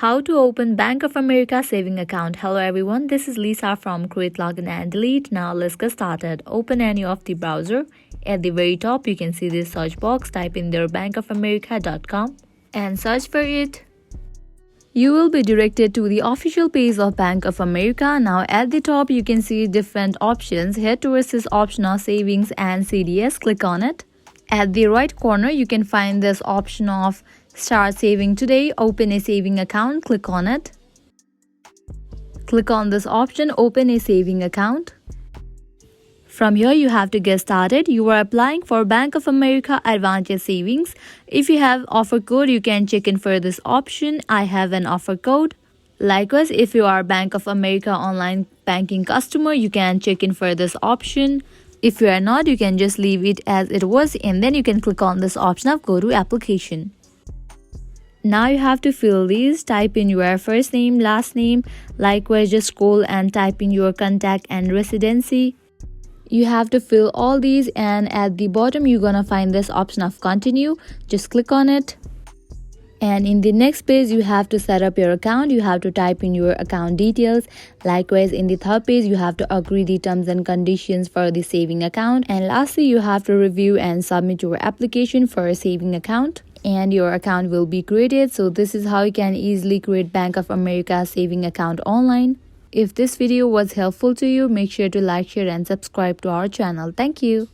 How to open Bank of America saving account. Hello everyone, this is Lisa from Create Login and Delete. Now let's get started. Open any of the browser. At the very top you can see this search box. Type in there bankofamerica.com and search for it. You will be directed to the official page of Bank of America. Now at the top you can see different options. Head towards this option of savings and CDS. Click on it. At the right corner you can find this option of Start saving today. Open a saving account. Click on it. Click on this option, open a saving account. From here you have to get started. You are applying for Bank of America Advantage Savings. If you have offer code, you can check in for this option. I have an offer code. Likewise, if you are Bank of America online banking customer, you can check in for this option. If you are not, you can just leave it as it was and then you can click on this option of go to application. Now you have to fill these. Type in your first name, last name. Likewise, just scroll and type in your contact and residency. You have to fill all these, and at the bottom you're gonna find this option of continue. Just click on it. And in the next page you have to set up your account. You have to type in your account details. Likewise, in the third page you have to agree the terms and conditions for the saving account. And lastly, you have to review and submit your application for a saving account. And your account will be created. So this is how you can easily create Bank of America saving account online. If this video was helpful to you, make sure to like, share and subscribe to our channel. Thank you.